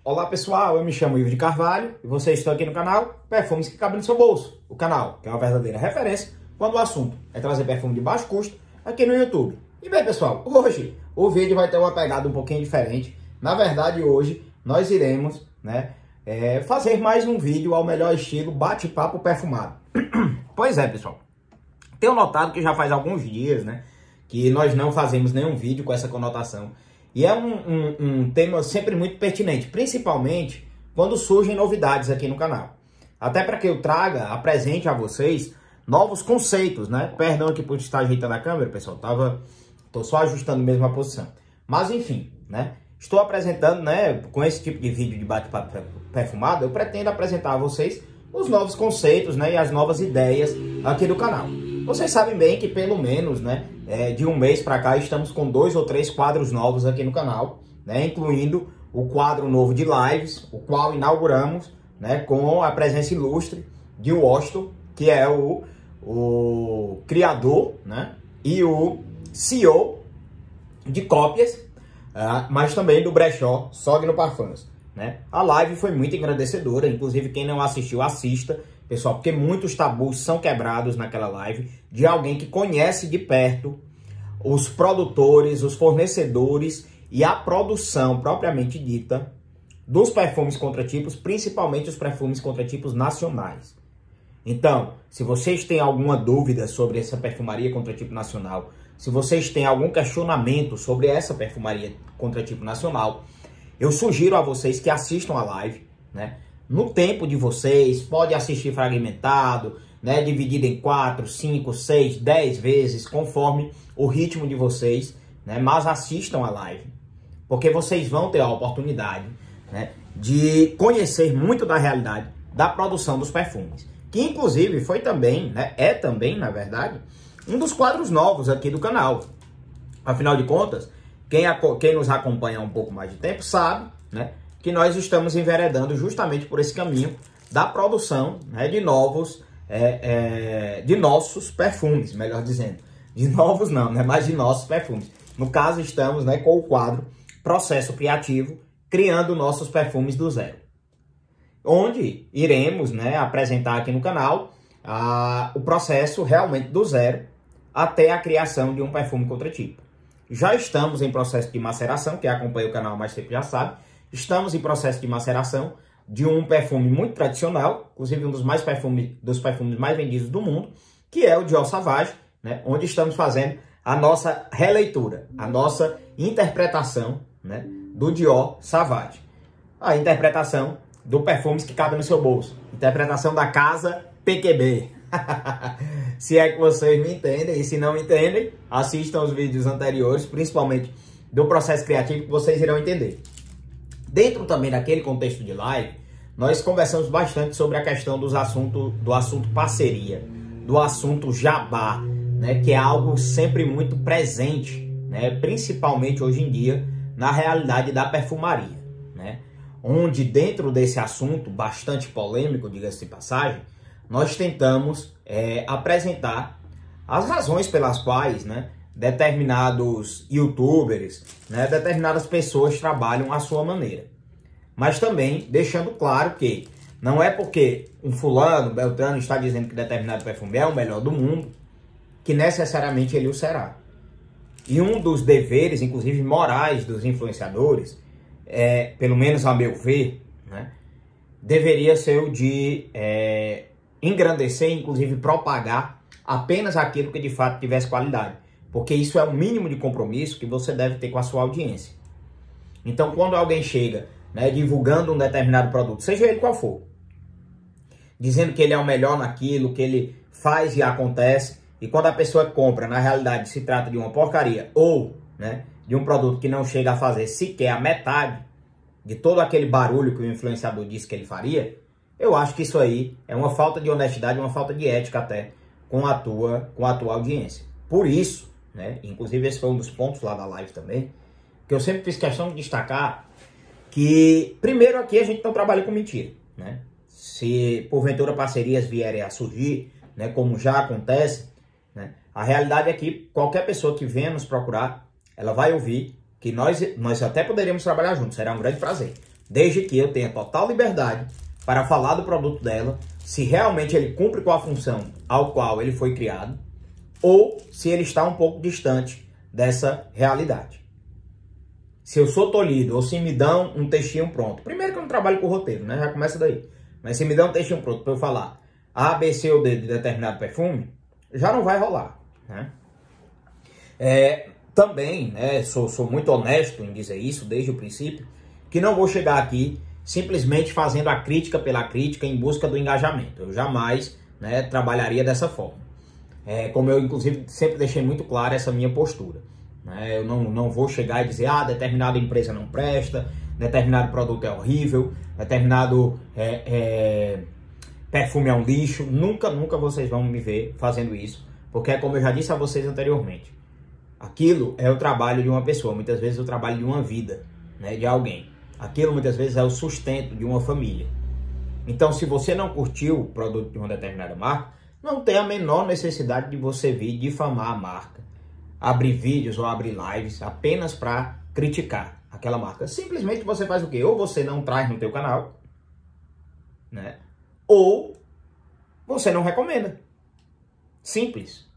Olá pessoal, eu me chamo Ivo de Carvalho e vocês estão aqui no canal Perfumes que Cabem no Seu Bolso. O canal que é uma verdadeira referência quando o assunto é trazer perfume de baixo custo aqui no YouTube. E bem pessoal, hoje o vídeo vai ter uma pegada um pouquinho diferente. Na verdade hoje nós iremos fazer mais um vídeo ao melhor estilo bate-papo perfumado. Pois é pessoal, tenho notado que já faz alguns dias que nós não fazemos nenhum vídeo com essa conotação. E é um tema sempre muito pertinente, principalmente quando surgem novidades aqui no canal. Até para que eu apresente a vocês novos conceitos, Perdão aqui por estar ajeitando a câmera, pessoal, tô só ajustando mesmo a posição. Mas enfim, estou apresentando, com esse tipo de vídeo de bate-papo perfumado, eu pretendo apresentar a vocês os novos conceitos, e as novas ideias aqui do canal. Vocês sabem bem que pelo menos, de um mês para cá, estamos com 2 ou 3 quadros novos aqui no canal, incluindo o quadro novo de lives, o qual inauguramos, com a presença ilustre de Washington, que é o criador, e o CEO de cópias, mas também do brechó Sogno Parfums, A live foi muito engrandecedora, inclusive quem não assistiu, assista, pessoal, porque muitos tabus são quebrados naquela live de alguém que conhece de perto os produtores, os fornecedores e a produção propriamente dita dos perfumes contratipos, principalmente os perfumes contratipos nacionais. Então, se vocês têm alguma dúvida sobre essa perfumaria contratipo nacional, se vocês têm algum questionamento sobre essa perfumaria contratipo nacional, eu sugiro a vocês que assistam a live, no tempo de vocês, pode assistir fragmentado, dividido em 4, 5, 6, 10 vezes, conforme o ritmo de vocês, mas assistam a live, porque vocês vão ter a oportunidade, de conhecer muito da realidade da produção dos perfumes, que inclusive foi também, é também, na verdade, um dos quadros novos aqui do canal. Afinal de contas, quem nos acompanha há um pouco mais de tempo sabe, que nós estamos enveredando justamente por esse caminho da produção de nossos perfumes, melhor dizendo. De novos não, mas de nossos perfumes. No caso, estamos com o quadro Processo Criativo, criando nossos perfumes do zero. Onde iremos apresentar aqui no canal o processo realmente do zero até a criação de um perfume contratipo. Já estamos em processo de maceração, quem acompanha o canal há mais tempo já sabe. Estamos em processo de maceração de um perfume muito tradicional, inclusive um dos perfumes mais vendidos do mundo, que é o Dior Sauvage, onde estamos fazendo a nossa releitura, a nossa interpretação do Dior Sauvage. A interpretação do Perfumes que Cabem no Seu Bolso. Interpretação da casa PQB. Se é que vocês me entendem, e se não entendem, assistam os vídeos anteriores, principalmente do processo criativo, que vocês irão entender. Dentro também daquele contexto de live, nós conversamos bastante sobre a questão do assunto parceria, do assunto jabá, que é algo sempre muito presente, principalmente hoje em dia, na realidade da perfumaria, onde dentro desse assunto, bastante polêmico, diga-se de passagem, nós tentamos apresentar as razões pelas quais, determinados youtubers, determinadas pessoas trabalham à sua maneira. Mas também deixando claro que não é porque um fulano, beltrano está dizendo que determinado perfume é o melhor do mundo, que necessariamente ele o será. E um dos deveres, inclusive morais, dos influenciadores, pelo menos a meu ver, deveria ser o de engrandecer, inclusive propagar apenas aquilo que de fato tivesse qualidade. Porque isso é o mínimo de compromisso que você deve ter com a sua audiência. Então, quando alguém chega divulgando um determinado produto, seja ele qual for, dizendo que ele é o melhor naquilo, que ele faz e acontece, e quando a pessoa compra, na realidade se trata de uma porcaria, ou de um produto que não chega a fazer sequer a metade de todo aquele barulho que o influenciador disse que ele faria, eu acho que isso aí é uma falta de honestidade, uma falta de ética até com a tua audiência. Por isso, inclusive esse foi um dos pontos lá da live também, que eu sempre fiz questão de destacar que, primeiro, aqui a gente não trabalha com mentira, Se porventura parcerias vierem a surgir, como já acontece, a realidade é que qualquer pessoa que venha nos procurar, ela vai ouvir que nós até poderíamos trabalhar juntos, será um grande prazer. desde que eu tenha total liberdade para falar do produto dela, se realmente ele cumpre com a função ao qual ele foi criado, ou se ele está um pouco distante dessa realidade. Se eu sou tolhido, ou se me dão um textinho pronto. Primeiro que eu não trabalho com roteiro, né? Já começa daí. Mas se me dão um textinho pronto para eu falar A, B, C ou D de determinado perfume, já não vai rolar, né? Também, né, sou muito honesto em dizer isso desde o princípio, que não vou chegar aqui simplesmente fazendo a crítica pela crítica em busca do engajamento. Eu jamais, né, trabalharia dessa forma. Como eu, inclusive, sempre deixei muito clara essa minha postura. Né? Eu não vou chegar e dizer, determinada empresa não presta, determinado produto é horrível, determinado perfume é um lixo. Nunca vocês vão me ver fazendo isso, porque é como eu já disse a vocês anteriormente. Aquilo é o trabalho de uma pessoa, muitas vezes é o trabalho de uma vida, né, de alguém. Aquilo muitas vezes é o sustento de uma família. Então, se você não curtiu o produto de uma determinada marca, não tem a menor necessidade de você vir difamar a marca, abrir vídeos ou abrir lives apenas para criticar aquela marca. Simplesmente você faz o quê? Ou você não traz no teu canal, né? Ou você não recomenda. Simples.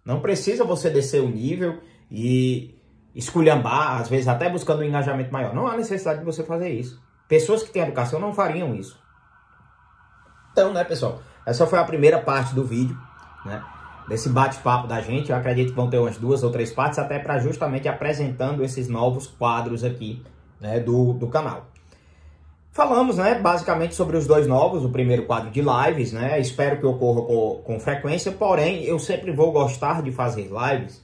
Não precisa você descer o nível e esculhambar, às vezes até buscando um engajamento maior. Não há necessidade de você fazer isso. Pessoas que têm educação não fariam isso. Então, né, pessoal? Essa foi a primeira parte do vídeo, né? Desse bate-papo da gente. Eu acredito que vão ter umas 2 ou 3 partes, até para justamente apresentando esses novos quadros aqui, né, do canal. Falamos, né, basicamente sobre os 2 novos, o primeiro quadro de lives, né? Espero que ocorra com frequência, porém, eu sempre vou gostar de fazer lives,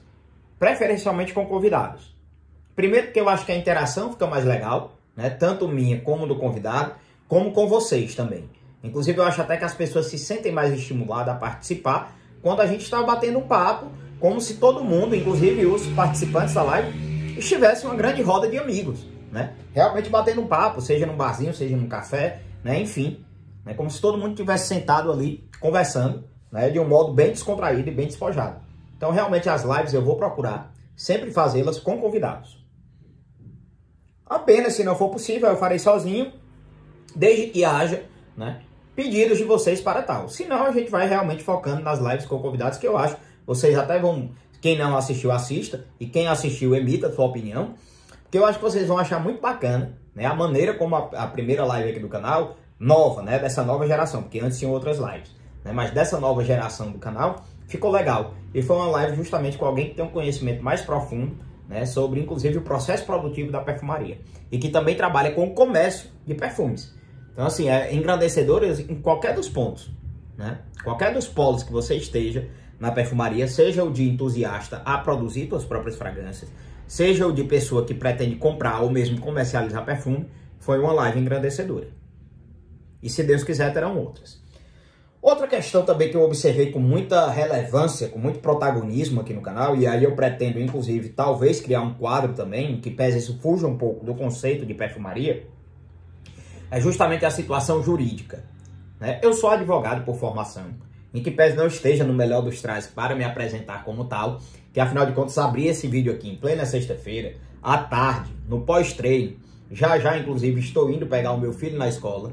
preferencialmente com convidados. Primeiro porque eu acho que a interação fica mais legal, né? Tanto minha como do convidado, como com vocês também. Inclusive, eu acho até que as pessoas se sentem mais estimuladas a participar quando a gente está batendo um papo, como se todo mundo, inclusive os participantes da live, estivesse uma grande roda de amigos, né? Realmente batendo um papo, seja num barzinho, seja num café, né? Enfim, né? Como se todo mundo tivesse sentado ali conversando, né? De um modo bem descontraído e bem despojado. Então, realmente, as lives eu vou procurar sempre fazê-las com convidados. Apenas, se não for possível, eu farei sozinho, desde que haja, né, pedidos de vocês para tal. Senão, a gente vai realmente focando nas lives com convidados, que eu acho, vocês até vão, quem não assistiu, assista, e quem assistiu, emita a sua opinião, porque eu acho que vocês vão achar muito bacana, né, a maneira como a primeira live aqui do canal, nova, né, dessa nova geração, porque antes tinham outras lives, né, mas dessa nova geração do canal, ficou legal. E foi uma live justamente com alguém que tem um conhecimento mais profundo, né, sobre inclusive o processo produtivo da perfumaria. E que também trabalha com o comércio de perfumes. Então, assim, é engrandecedor em qualquer dos pontos, né? Qualquer dos polos que você esteja na perfumaria, seja o de entusiasta a produzir suas próprias fragrâncias, seja o de pessoa que pretende comprar ou mesmo comercializar perfume, foi uma live engrandecedora. E se Deus quiser, terão outras. Outra questão também que eu observei com muita relevância, com muito protagonismo aqui no canal, e aí eu pretendo, inclusive, talvez criar um quadro também, que pese isso fuja um pouco do conceito de perfumaria, é justamente a situação jurídica, né? Eu sou advogado por formação, em que pese não esteja no melhor dos trajes para me apresentar como tal, que afinal de contas abri esse vídeo aqui em plena sexta-feira, à tarde, no pós-treino, já inclusive estou indo pegar o meu filho na escola,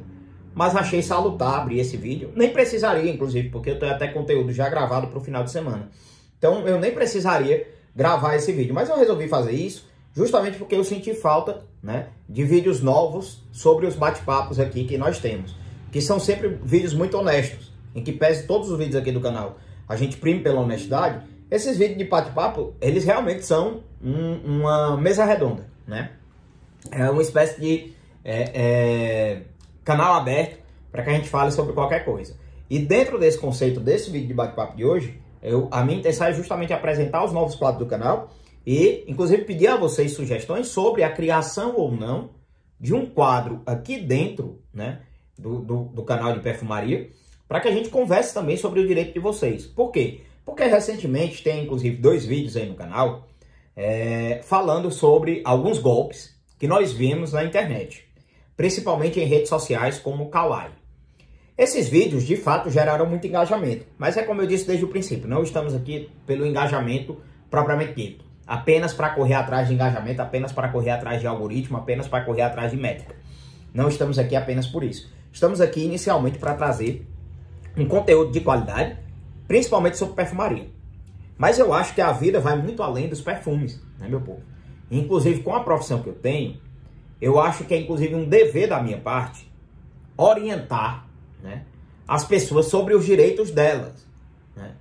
mas achei salutar abrir esse vídeo. Nem precisaria, inclusive, porque eu tenho até conteúdo já gravado para o final de semana. Então, eu nem precisaria gravar esse vídeo. Mas eu resolvi fazer isso justamente porque eu senti falta, né, de vídeos novos sobre os bate-papos aqui que nós temos. Que são sempre vídeos muito honestos. Em que pese todos os vídeos aqui do canal a gente prime pela honestidade. Esses vídeos de bate-papo, eles realmente são uma mesa redonda, né? É uma espécie de... canal aberto para que a gente fale sobre qualquer coisa. E dentro desse conceito, desse vídeo de bate-papo de hoje, a minha intenção é justamente apresentar os novos quadros do canal e, inclusive, pedir a vocês sugestões sobre a criação ou não de um quadro aqui dentro, né, do canal de perfumaria, para que a gente converse também sobre o direito de vocês. Por quê? Porque recentemente tem, inclusive, 2 vídeos aí no canal falando sobre alguns golpes que nós vimos na internet, principalmente em redes sociais como o Kawaii. Esses vídeos, de fato, geraram muito engajamento, mas é como eu disse desde o princípio, não estamos aqui pelo engajamento propriamente dito, apenas para correr atrás de engajamento, apenas para correr atrás de algoritmo, apenas para correr atrás de métrica. Não estamos aqui apenas por isso. Estamos aqui inicialmente para trazer um conteúdo de qualidade, principalmente sobre perfumaria. Mas eu acho que a vida vai muito além dos perfumes, né, meu povo? Inclusive, com a profissão que eu tenho, eu acho que é inclusive um dever da minha parte orientar, né, as pessoas sobre os direitos delas, né?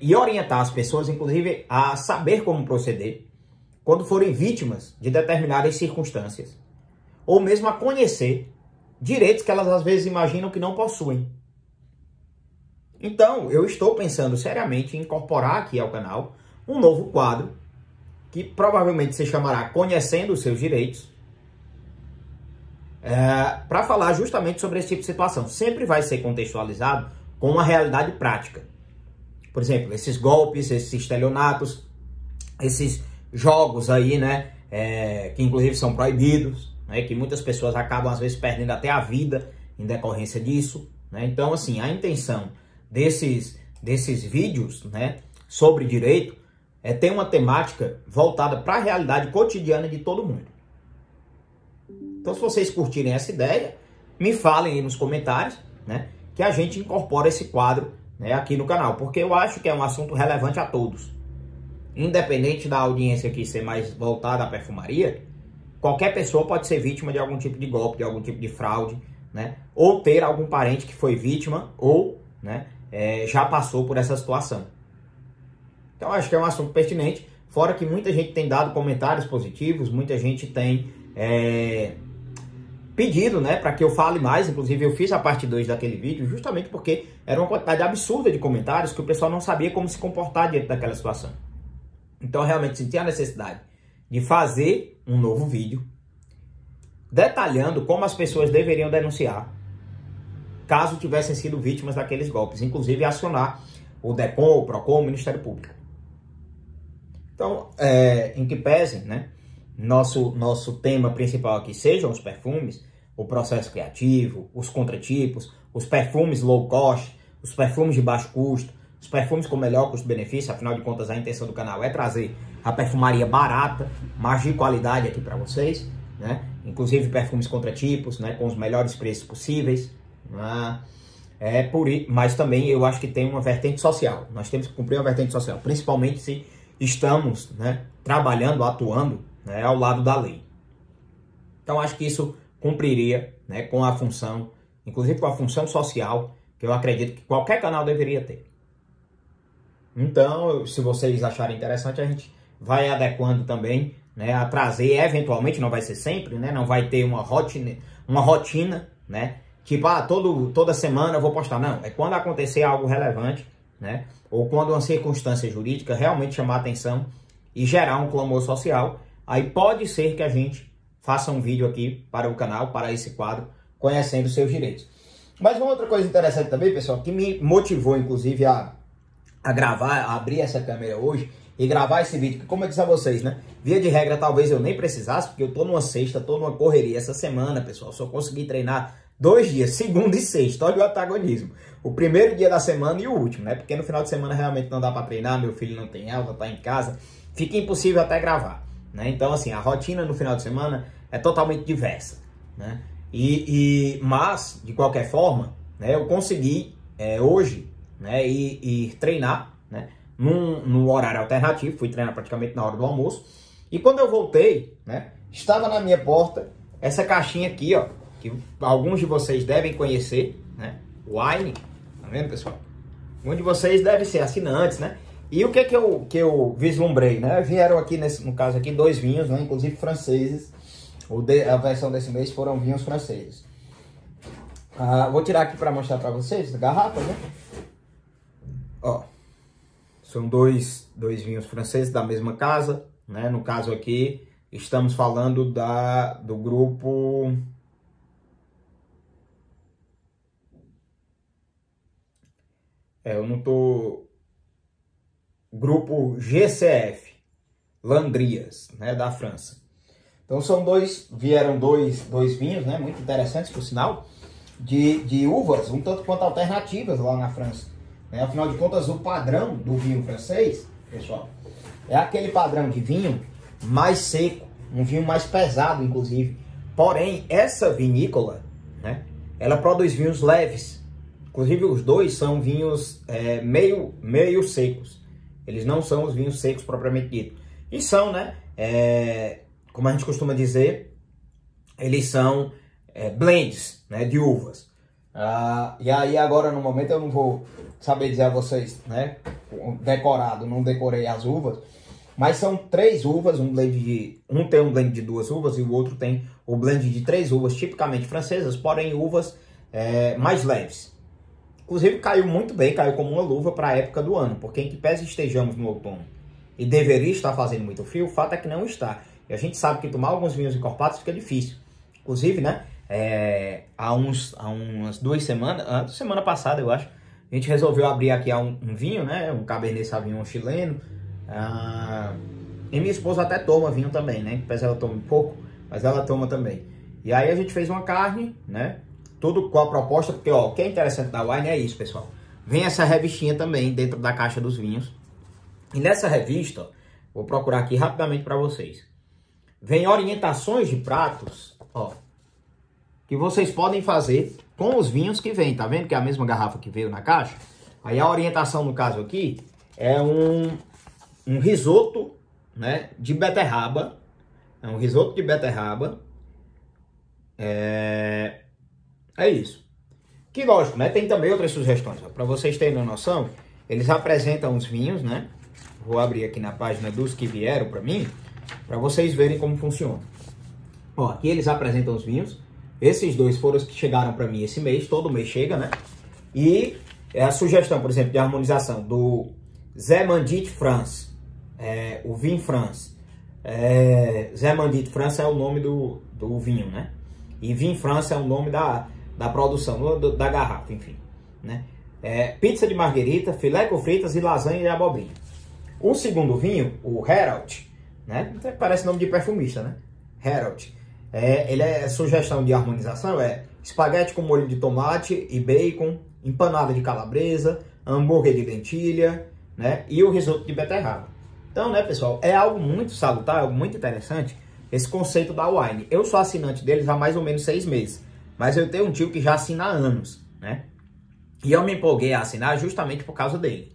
E orientar as pessoas, inclusive, a saber como proceder quando forem vítimas de determinadas circunstâncias, ou mesmo a conhecer direitos que elas às vezes imaginam que não possuem. Então, eu estou pensando seriamente em incorporar aqui ao canal um novo quadro, que provavelmente se chamará Conhecendo os Seus Direitos, para falar justamente sobre esse tipo de situação. Sempre vai ser contextualizado com uma realidade prática. Por exemplo, esses golpes, esses estelionatos, esses jogos aí, né, que inclusive são proibidos, né, que muitas pessoas acabam às vezes perdendo até a vida em decorrência disso, né? Então, assim, a intenção desses vídeos, né, sobre direito é ter uma temática voltada para a realidade cotidiana de todo mundo. Então, se vocês curtirem essa ideia, me falem aí nos comentários, né, que a gente incorpora esse quadro, né, aqui no canal, porque eu acho que é um assunto relevante a todos. Independente da audiência aqui ser mais voltada à perfumaria, qualquer pessoa pode ser vítima de algum tipo de golpe, de algum tipo de fraude, né, ou ter algum parente que foi vítima ou, né, já passou por essa situação. Então, acho que é um assunto pertinente, fora que muita gente tem dado comentários positivos, muita gente tem pedido, né, para que eu fale mais. Inclusive, eu fiz a parte 2 daquele vídeo justamente porque era uma quantidade absurda de comentários que o pessoal não sabia como se comportar diante daquela situação. Então, eu realmente senti a necessidade de fazer um novo vídeo detalhando como as pessoas deveriam denunciar caso tivessem sido vítimas daqueles golpes, inclusive acionar o DECOM, o PROCON, o Ministério Público. Então, em que pese, né, nosso tema principal aqui sejam os perfumes, o processo criativo, os contratipos, os perfumes low cost, os perfumes de baixo custo, os perfumes com melhor custo-benefício. Afinal de contas, a intenção do canal é trazer a perfumaria barata, mas de qualidade aqui para vocês, né? Inclusive perfumes contratipos, né, com os melhores preços possíveis, né? Mas também eu acho que tem uma vertente social. Nós temos que cumprir uma vertente social, principalmente se estamos, né, trabalhando, atuando, né, ao lado da lei. Então, acho que isso cumpriria, né, com a função, inclusive com a função social, que eu acredito que qualquer canal deveria ter. Então, se vocês acharem interessante, a gente vai adequando também, né, a trazer, eventualmente, não vai ser sempre, né, não vai ter uma rotina, né, tipo, toda semana eu vou postar. Não, é quando acontecer algo relevante, né, ou quando uma circunstância jurídica realmente chamar a atenção e gerar um clamor social, aí pode ser que a gente faça um vídeo aqui para o canal, para esse quadro, Conhecendo os Seus Direitos. Mas uma outra coisa interessante também, pessoal, que me motivou, inclusive, a gravar, a abrir essa câmera hoje e gravar esse vídeo, que, como eu disse a vocês, né, via de regra, talvez eu nem precisasse, porque eu tô numa sexta, tô numa correria essa semana, pessoal, só consegui treinar 2 dias, segunda e sexta. Olha o antagonismo. O primeiro dia da semana e o último, né? Porque no final de semana realmente não dá para treinar, meu filho não tem aula, tá em casa, fica impossível até gravar, né? Então, assim, a rotina no final de semana é totalmente diversa, né? Mas, de qualquer forma, né, eu consegui hoje, né, ir treinar, né, num horário alternativo. Fui treinar praticamente na hora do almoço. E quando eu voltei, né, estava na minha porta essa caixinha aqui, ó, que alguns de vocês devem conhecer, né? Wine, tá vendo, pessoal? Alguns de vocês devem ser assinantes, né? E o que que eu vislumbrei, né? Vieram aqui, no caso aqui, 2 vinhos, né? Inclusive franceses. A versão desse mês foram vinhos franceses. Vou tirar aqui para mostrar para vocês, garrafas, né? Ó, são dois vinhos franceses da mesma casa, né? No caso aqui, estamos falando do grupo... eu não tô... Grupo GCF, Landrias, né, da França. Então vieram dois vinhos, né, muito interessantes, por sinal, de uvas, um tanto quanto alternativas lá na França. Né? Afinal de contas, o padrão do vinho francês, pessoal, é aquele padrão de vinho mais seco, um vinho mais pesado, inclusive, Porém, essa vinícola, né, ela produz vinhos leves. Inclusive, os dois são vinhos meio secos. Eles não são os vinhos secos propriamente dito. E são, né, como a gente costuma dizer, eles são blends, né, de uvas. E aí agora no momento eu não vou saber dizer a vocês, né, decorado, não decorei as uvas, mas são 3 uvas, um tem um blend de 2 uvas e o outro tem o blend de 3 uvas, tipicamente francesas, porém uvas mais leves. Inclusive caiu muito bem, caiu como uma luva para a época do ano, porque em que pese estejamos no outono e deveria estar fazendo muito frio, o fato é que não está. E a gente sabe que tomar alguns vinhos encorpados fica difícil. Inclusive, né, há umas 2 semanas, semana passada eu acho, a gente resolveu abrir aqui um vinho, né, um Cabernet Sauvignon chileno. E minha esposa até toma vinho também, né, apesar ela toma um pouco, mas ela toma também. E aí a gente fez uma carne, né, tudo com a proposta, porque ó, o que é interessante da Wine é isso, pessoal. Vem essa revistinha também dentro da caixa dos vinhos. E nessa revista, vou procurar aqui rapidamente para vocês. Vem orientações de pratos, ó, que vocês podem fazer com os vinhos que vem, tá vendo? Que é a mesma garrafa que veio na caixa. Aí a orientação, no caso aqui, é um risoto, né, de beterraba. É um risoto de beterraba. É isso. Que lógico, né? Tem também outras sugestões. Para vocês terem uma noção, eles apresentam os vinhos, né? Vou abrir aqui na página dos que vieram para mim, para vocês verem como funciona. Ó, aqui eles apresentam os vinhos. Esses 2 foram os que chegaram para mim esse mês. Todo mês chega, né? E a sugestão, por exemplo, de harmonização do Zemandit France. O Vin France. Zemandit France é o nome do vinho, né? E Vin France é o nome da produção, da garrafa, enfim, né? Pizza de marguerita, filé com fritas e lasanha de abobrinha. O segundo vinho, o Herald, né? Parece nome de perfumista, né? Herald. Ele é sugestão de harmonização, espaguete com molho de tomate e bacon, empanada de calabresa, hambúrguer de lentilha, né? E o risoto de beterraba. Então, né, pessoal, é algo muito salutar, algo muito interessante, esse conceito da Wine. Eu sou assinante deles há mais ou menos 6 meses, mas eu tenho um tio que já assina há anos, né? E eu me empolguei a assinar justamente por causa dele,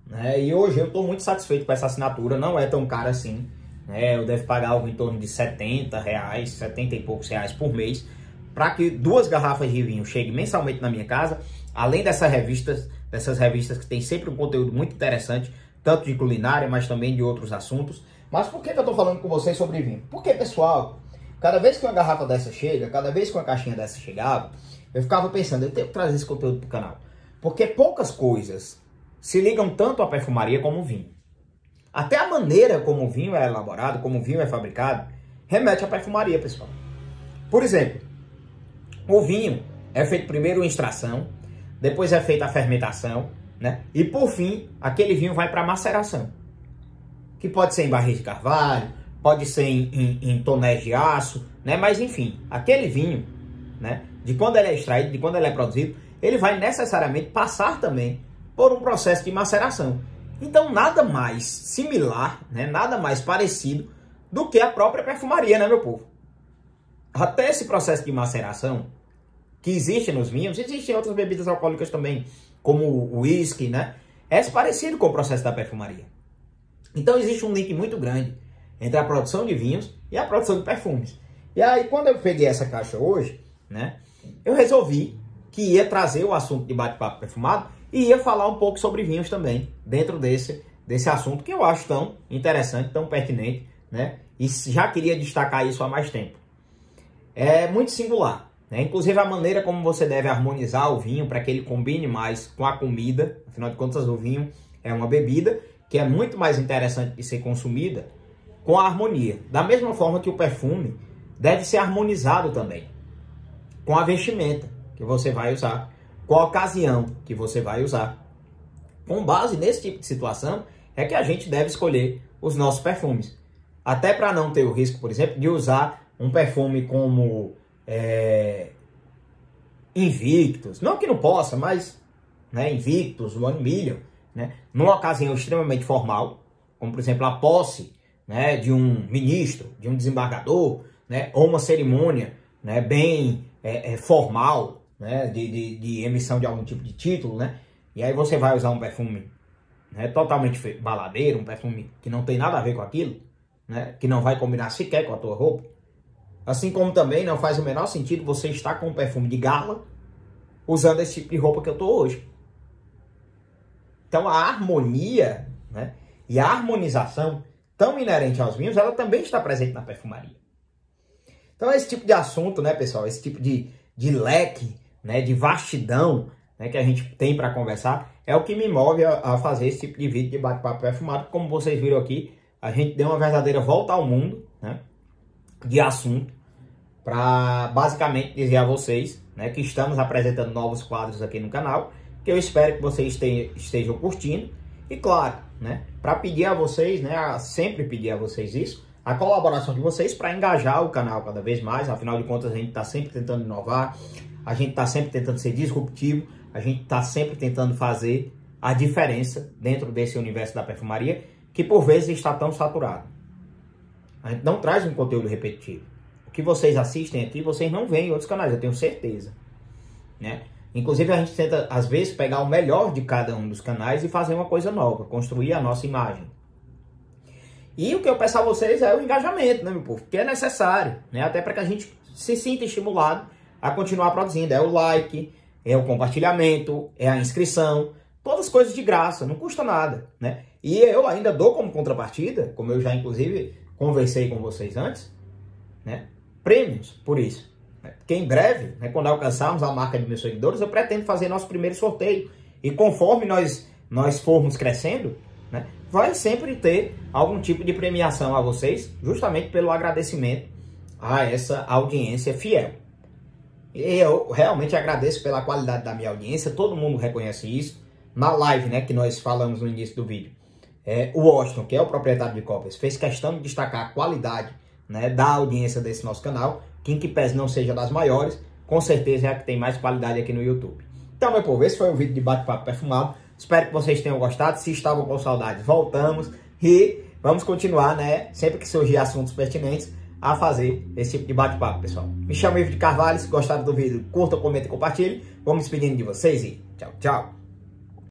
né? E hoje eu estou muito satisfeito com essa assinatura, não é tão cara assim, né? Eu devo pagar algo em torno de R$70, 70 e poucos reais por mês, para que 2 garrafas de vinho cheguem mensalmente na minha casa, além dessas revistas que tem sempre um conteúdo muito interessante, tanto de culinária, mas também de outros assuntos. Mas por que eu estou falando com vocês sobre vinho? Porque, pessoal, cada vez que uma garrafa dessa chega, cada vez que uma caixinha dessa chegava, eu ficava pensando, eu tenho que trazer esse conteúdo para o canal. Porque poucas coisas se ligam tanto à perfumaria como o vinho. Até a maneira como o vinho é elaborado, como o vinho é fabricado, remete à perfumaria, pessoal. Por exemplo, o vinho é feito primeiro em extração, depois é feita a fermentação, né? E por fim, aquele vinho vai para maceração. Que pode ser em barris de carvalho, pode ser em tonéis de aço, né? Mas enfim, aquele vinho, né, de quando ele é extraído, de quando ele é produzido, ele vai necessariamente passar também por um processo de maceração. Então nada mais similar, né, nada mais parecido do que a própria perfumaria, né, meu povo? Até esse processo de maceração que existe nos vinhos, existem outras bebidas alcoólicas também, como o uísque, né? É parecido com o processo da perfumaria. Então existe um link muito grande entre a produção de vinhos e a produção de perfumes. E aí, quando eu peguei essa caixa hoje, né, eu resolvi que ia trazer o assunto de bate-papo perfumado e ia falar um pouco sobre vinhos também, dentro desse assunto que eu acho tão interessante, tão pertinente, né? E já queria destacar isso há mais tempo. É muito singular, né? Inclusive a maneira como você deve harmonizar o vinho para que ele combine mais com a comida. Afinal de contas, o vinho é uma bebida que é muito mais interessante de ser consumida com a harmonia. Da mesma forma que o perfume deve ser harmonizado também com a vestimenta que você vai usar, com a ocasião que você vai usar. Com base nesse tipo de situação é que a gente deve escolher os nossos perfumes. Até para não ter o risco, por exemplo, de usar um perfume como Invictus. Não que não possa, mas né, Invictus, One Million, né, numa ocasião extremamente formal, como por exemplo a posse, né, de um ministro, de um desembargador, né, ou uma cerimônia né, bem formal, né, de emissão de algum tipo de título, né? E aí você vai usar um perfume, né, totalmente baladeiro, um perfume que não tem nada a ver com aquilo, né, que não vai combinar sequer com a tua roupa. Assim como também não faz o menor sentido você estar com um perfume de gala usando esse tipo de roupa que eu tô hoje. Então a harmonia, né, e a harmonização tão inerente aos vinhos, ela também está presente na perfumaria. Então esse tipo de assunto, né, pessoal, esse tipo de leque, né, de vastidão, né, que a gente tem para conversar, é o que me move a fazer esse tipo de vídeo de bate-papo perfumado. Como vocês viram aqui, a gente deu uma verdadeira volta ao mundo, né, de assunto, para basicamente dizer a vocês, né, que estamos apresentando novos quadros aqui no canal, que eu espero que vocês estejam curtindo. E claro, né, para pedir a vocês, né, sempre pedir a vocês isso, a colaboração de vocês para engajar o canal cada vez mais. Afinal de contas, a gente está sempre tentando inovar, a gente está sempre tentando ser disruptivo, a gente está sempre tentando fazer a diferença dentro desse universo da perfumaria, que por vezes está tão saturado. A gente não traz um conteúdo repetitivo. O que vocês assistem aqui, vocês não veem em outros canais, eu tenho certeza, né? Inclusive, a gente tenta, às vezes, pegar o melhor de cada um dos canais e fazer uma coisa nova, construir a nossa imagem. E o que eu peço a vocês é o engajamento, né, meu povo? Que é necessário, né? Até para que a gente se sinta estimulado a continuar produzindo. É o like, é o compartilhamento, é a inscrição, todas coisas de graça, não custa nada, né? E eu ainda dou como contrapartida, como eu já, inclusive, conversei com vocês antes, né, prêmios por isso. Porque em breve, né, quando alcançarmos a marca de 1000 seguidores, eu pretendo fazer nosso primeiro sorteio. E conforme nós formos crescendo, né, vai sempre ter algum tipo de premiação a vocês, justamente pelo agradecimento a essa audiência fiel. E eu realmente agradeço pela qualidade da minha audiência, todo mundo reconhece isso. Na live, né, que nós falamos no início do vídeo, o Washington, que é o proprietário de cópias, fez questão de destacar a qualidade, né, da audiência desse nosso canal, que em que pese não seja das maiores, com certeza é a que tem mais qualidade aqui no YouTube. Então, meu povo, esse foi o vídeo de bate-papo perfumado. Espero que vocês tenham gostado. Se estavam com saudades, voltamos e vamos continuar, né, sempre que surgir assuntos pertinentes, a fazer esse tipo de bate-papo, pessoal. Me chamo Ivo de Carvalho. Se gostaram do vídeo, curta, comenta e compartilhe. Vamos despedindo de vocês e tchau, tchau.